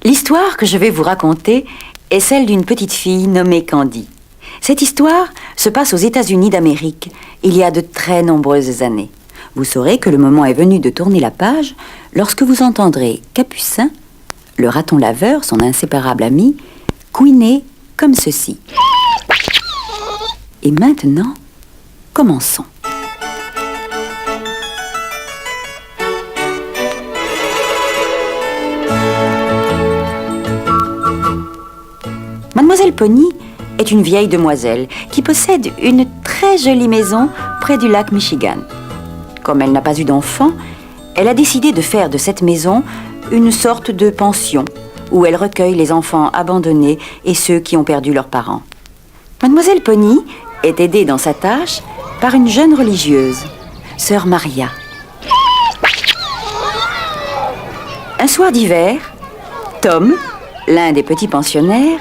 L'histoire que je vais vous raconter est celle d'une petite fille nommée Candy. Cette histoire se passe aux États-Unis d'Amérique, il y a de très nombreuses années. Vous saurez que le moment est venu de tourner la page lorsque vous entendrez Capucin, le raton laveur, son inséparable ami, couiner comme ceci. Et maintenant, commençons. Mademoiselle Pony est une vieille demoiselle qui possède une très jolie maison près du lac Michigan. Comme elle n'a pas eu d'enfant, elle a décidé de faire de cette maison une sorte de pension où elle recueille les enfants abandonnés et ceux qui ont perdu leurs parents. Mademoiselle Pony est aidée dans sa tâche par une jeune religieuse, sœur Maria. Un soir d'hiver, Tom, l'un des petits pensionnaires,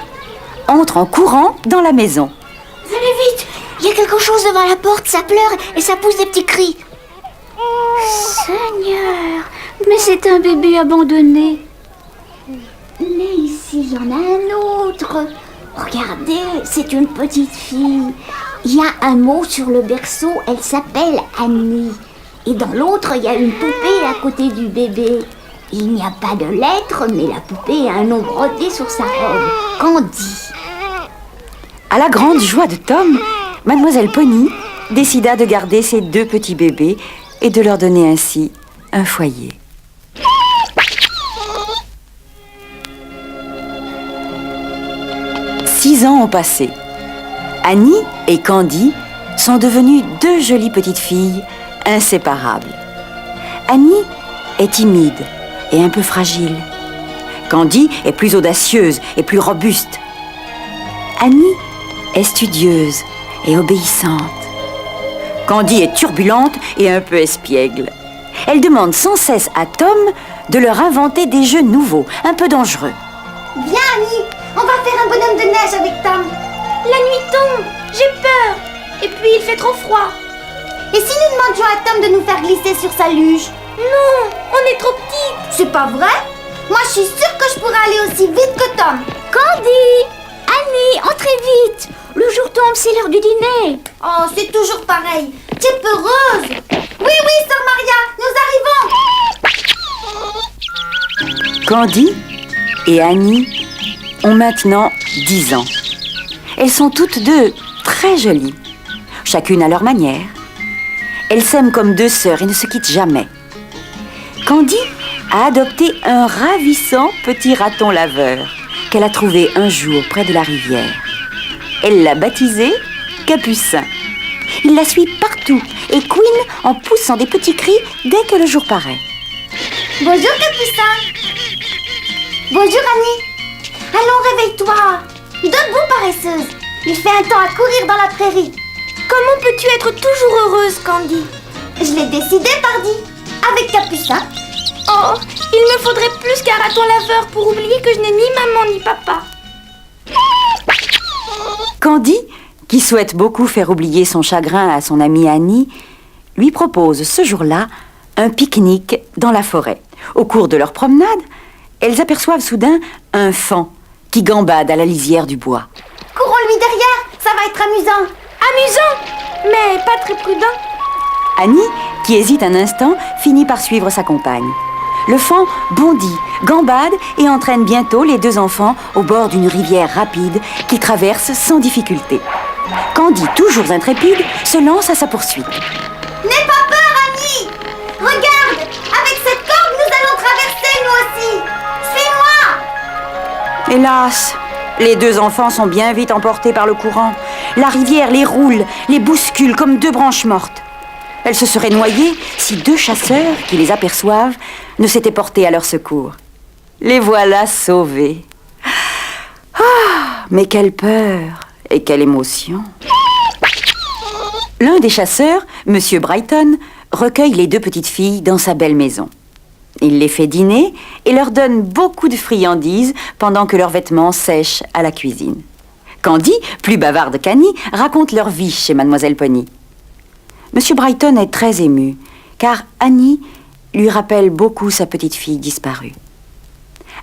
entre en courant dans la maison. Venez vite, il y a quelque chose devant la porte, ça pleure et ça pousse des petits cris. Seigneur, mais c'est un bébé abandonné. Mais ici, il y en a un autre. Regardez, c'est une petite fille. Il y a un mot sur le berceau, elle s'appelle Annie. Et dans l'autre, il y a une poupée à côté du bébé. Il n'y a pas de lettres, mais la poupée a un nom brodé sur sa robe. Candy. À la grande joie de Tom, Mademoiselle Pony décida de garder ses deux petits bébés et de leur donner ainsi un foyer. Six ans ont passé. Annie et Candy sont devenues deux jolies petites filles inséparables. Annie est timide et un peu fragile. Candy est plus audacieuse et plus robuste. Annie est studieuse et obéissante. Candy est turbulente et un peu espiègle. Elle demande sans cesse à Tom de leur inventer des jeux nouveaux, un peu dangereux. Viens, Annie, on va faire un bonhomme de neige avec Tom. La nuit tombe, j'ai peur. Et puis il fait trop froid. Et si nous demandions à Tom de nous faire glisser sur sa luge? Non, on est trop petites. C'est pas vrai? Moi, je suis sûre que je pourrais aller aussi vite que Tom. Candy, Annie, entrez vite. Le jour tombe, c'est l'heure du dîner. Oh, c'est toujours pareil. Tu es peureuse. Oui, sœur Maria, nous arrivons. Candy et Annie ont maintenant 10 ans. Elles sont toutes deux très jolies, chacune à leur manière. Elles s'aiment comme deux sœurs et ne se quittent jamais. Candy a adopté un ravissant petit raton laveur qu'elle a trouvé un jour près de la rivière. Elle l'a baptisé Capucin. Il la suit partout et couine en poussant des petits cris dès que le jour paraît. Bonjour Capucin. Bonjour Annie. Allons, réveille-toi. Debout, paresseuse. Il fait un temps à courir dans la prairie. Comment peux-tu être toujours heureuse, Candy? Je l'ai décidé, pardi. Avec Capucin. Oh, il me faudrait plus qu'un raton laveur pour oublier que je n'ai ni maman ni papa. Candy, qui souhaite beaucoup faire oublier son chagrin à son amie Annie, lui propose ce jour-là un pique-nique dans la forêt. Au cours de leur promenade, elles aperçoivent soudain un faon qui gambade à la lisière du bois. Courons-lui derrière, ça va être amusant. Amusant, mais pas très prudent. Annie, qui hésite un instant, finit par suivre sa compagne. Le faon bondit, gambade et entraîne bientôt les deux enfants au bord d'une rivière rapide qu'ils traversent sans difficulté. Candy, toujours intrépide, se lance à sa poursuite. N'aie pas peur, Annie. Regarde, avec cette corde, nous allons traverser, nous aussi. Suis-moi. Hélas, les deux enfants sont bien vite emportés par le courant. La rivière les roule, les bouscule comme deux branches mortes. Elles se seraient noyées si deux chasseurs qui les aperçoivent ne s'étaient portés à leur secours. Les voilà sauvés. Ah, mais quelle peur et quelle émotion. L'un des chasseurs, Monsieur Brighton, recueille les deux petites filles dans sa belle maison. Il les fait dîner et leur donne beaucoup de friandises pendant que leurs vêtements sèchent à la cuisine. Candy, plus bavarde qu'Annie, raconte leur vie chez Mademoiselle Pony. Monsieur Brighton est très ému, car Annie lui rappelle beaucoup sa petite fille disparue.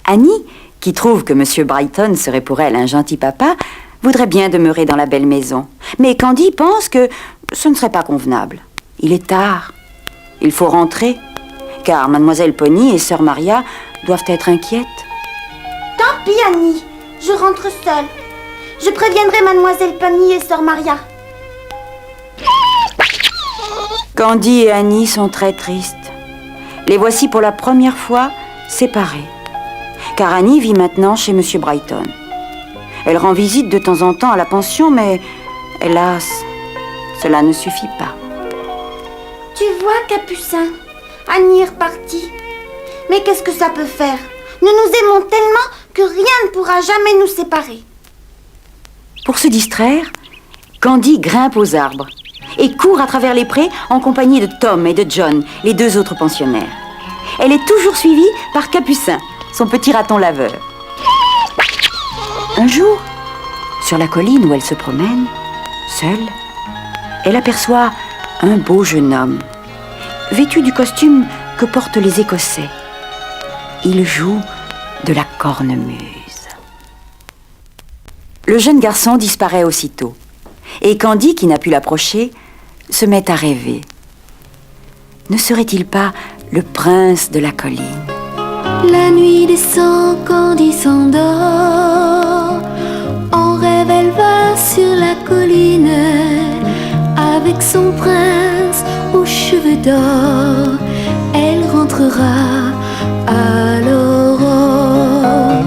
Annie, qui trouve que M. Brighton serait pour elle un gentil papa, voudrait bien demeurer dans la belle maison. Mais Candy pense que ce ne serait pas convenable. Il est tard. Il faut rentrer, car Mademoiselle Pony et Sœur Maria doivent être inquiètes. Tant pis, Annie. Je rentre seule. Je préviendrai Mademoiselle Pony et Sœur Maria. Candy et Annie sont très tristes. Les voici pour la première fois séparées. Car Annie vit maintenant chez M. Brighton. Elle rend visite de temps en temps à la pension, mais hélas, cela ne suffit pas. Tu vois, Capucin, Annie est repartie. Mais qu'est-ce que ça peut faire? Nous nous aimons tellement que rien ne pourra jamais nous séparer. Pour se distraire, Candy grimpe aux arbres et court à travers les prés en compagnie de Tom et de John, les deux autres pensionnaires. Elle est toujours suivie par Capucin, son petit raton laveur. Un jour, sur la colline où elle se promène, seule, elle aperçoit un beau jeune homme, vêtu du costume que portent les Écossais. Il joue de la cornemuse. Le jeune garçon disparaît aussitôt, et Candy, qui n'a pu l'approcher, se met à rêver. Ne serait-il pas le prince de la colline? La nuit descend, Candy s'endort. En rêve, elle va sur la colline avec son prince aux cheveux d'or. Elle rentrera à l'aurore.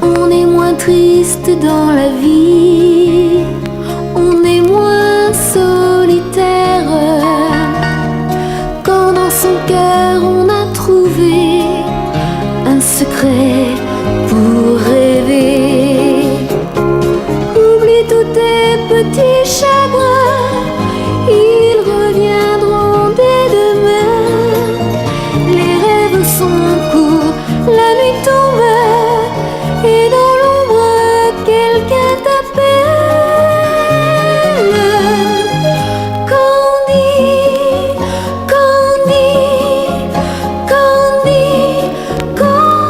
On est moins triste dans la vie, on est moins solitaire quand dans son cœur on a trouvé un secret pour rêver. Oublie tous tes petits chagrins, ils reviendront dès demain. Les rêves sont courts, la nuit tombe, et dans l'ombre quelqu'un t'appelle. Candy, Candy, Candy, Candy.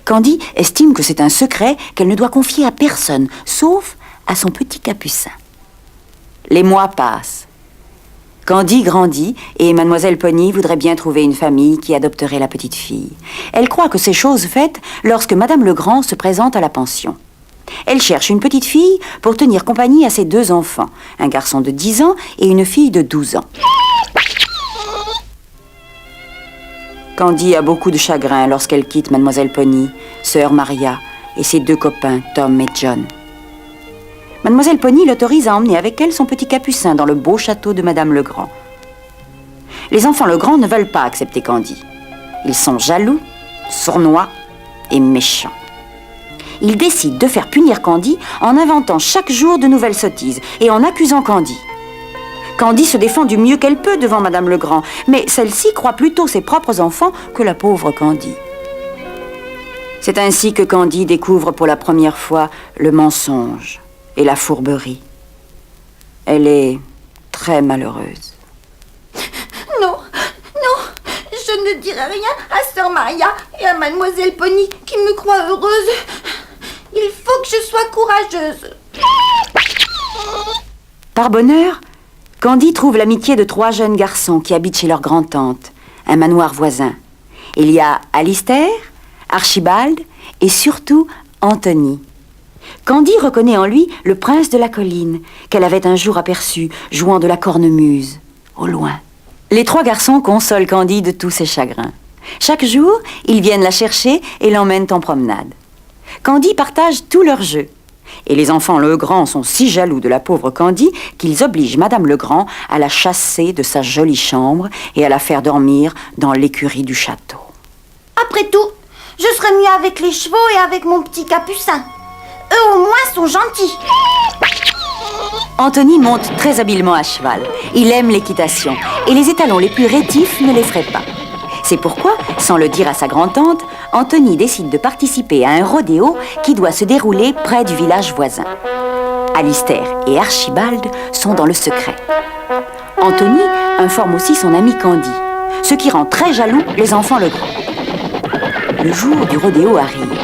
Candy estime que c'est un secret qu'elle ne doit confier à personne, sauf à son petit Capucin. Les mois passent. Candy grandit et Mademoiselle Pony voudrait bien trouver une famille qui adopterait la petite fille. Elle croit que c'est chose faite lorsque Madame Legrand se présente à la pension. Elle cherche une petite fille pour tenir compagnie à ses deux enfants, un garçon de 10 ans et une fille de 12 ans. Candy a beaucoup de chagrin lorsqu'elle quitte Mademoiselle Pony, Sœur Maria et ses deux copains, Tom et John. Mademoiselle Pony l'autorise à emmener avec elle son petit Capucin dans le beau château de Madame Legrand. Les enfants Legrand ne veulent pas accepter Candy. Ils sont jaloux, sournois et méchants. Ils décident de faire punir Candy en inventant chaque jour de nouvelles sottises et en accusant Candy. Candy se défend du mieux qu'elle peut devant Madame Legrand, mais celle-ci croit plutôt ses propres enfants que la pauvre Candy. C'est ainsi que Candy découvre pour la première fois le mensonge et la fourberie. Elle est très malheureuse. Non, non, je ne dirai rien à Sœur Maria et à Mademoiselle Pony qui me croient heureuse. Il faut que je sois courageuse. Par bonheur, Candy trouve l'amitié de 3 jeunes garçons qui habitent chez leur grand-tante, un manoir voisin. Il y a Alistair, Archibald et surtout Anthony. Candy reconnaît en lui le prince de la colline qu'elle avait un jour aperçu jouant de la cornemuse, au loin. Les 3 garçons consolent Candy de tous ses chagrins. Chaque jour, ils viennent la chercher et l'emmènent en promenade. Candy partage tous leurs jeux. Et les enfants Legrand sont si jaloux de la pauvre Candy qu'ils obligent Madame Legrand à la chasser de sa jolie chambre et à la faire dormir dans l'écurie du château. Après tout, je serai mieux avec les chevaux et avec mon petit Capucin. Eux au moins sont gentils. Anthony monte très habilement à cheval. Il aime l'équitation et les étalons les plus rétifs ne l'effraient pas. C'est pourquoi, sans le dire à sa grand-tante, Anthony décide de participer à un rodéo qui doit se dérouler près du village voisin. Alistair et Archibald sont dans le secret. Anthony informe aussi son ami Candy. ce qui rend très jaloux les enfants Legrand. Le jour du rodéo arrive.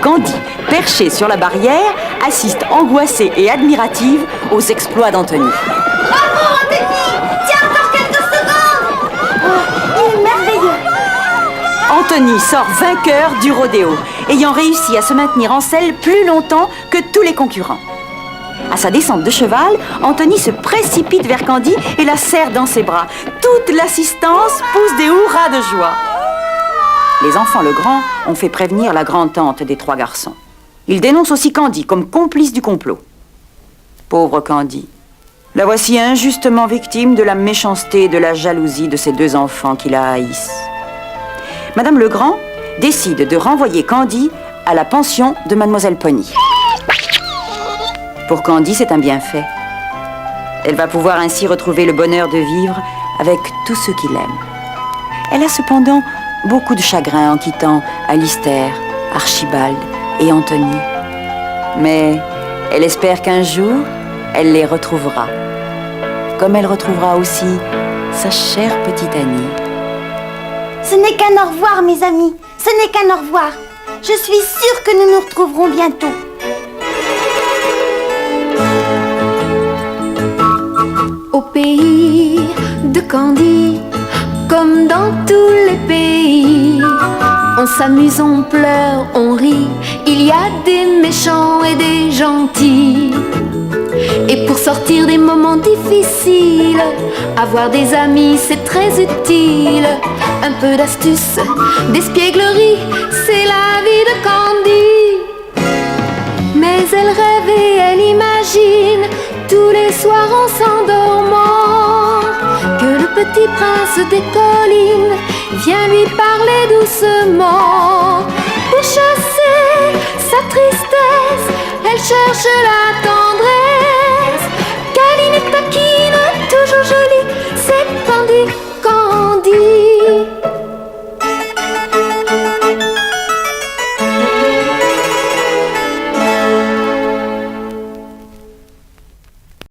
Candy, perchée sur la barrière, assiste angoissée et admirative aux exploits d'Anthony. Bravo, Anthony! Tiens, encore quelques secondes! Oh, il est merveilleux! Anthony sort vainqueur du rodéo, ayant réussi à se maintenir en selle plus longtemps que tous les concurrents. À sa descente de cheval, Anthony se précipite vers Candy et la serre dans ses bras. Toute l'assistance pousse des hurrahs de joie. Les enfants Legrand ont fait prévenir la grand-tante des 3 garçons. Ils dénoncent aussi Candy comme complice du complot. Pauvre Candy, la voici injustement victime de la méchanceté et de la jalousie de ces 2 enfants qui la haïssent. Madame Legrand décide de renvoyer Candy à la pension de Mademoiselle Pony. Pour Candy, c'est un bienfait. Elle va pouvoir ainsi retrouver le bonheur de vivre avec tous ceux qui l'aiment. Elle a cependant beaucoup de chagrin en quittant Alistair, Archibald et Anthony. Mais elle espère qu'un jour, elle les retrouvera. Comme elle retrouvera aussi sa chère petite Annie. Ce n'est qu'un au revoir, mes amis. Ce n'est qu'un au revoir. Je suis sûre que nous nous retrouverons bientôt. Au pays de Candy, comme dans tous les pays, on s'amuse, on pleure, on rit. Il y a des méchants et des gentils. Et pour sortir des moments difficiles, avoir des amis c'est très utile. Un peu d'astuce, d'espièglerie, c'est la vie de Candy. Mais elle rêve et elle imagine tous les soirs en s'endormant que le petit prince des collines vient lui parler doucement. Pour chasser sa tristesse, elle cherche la tendresse.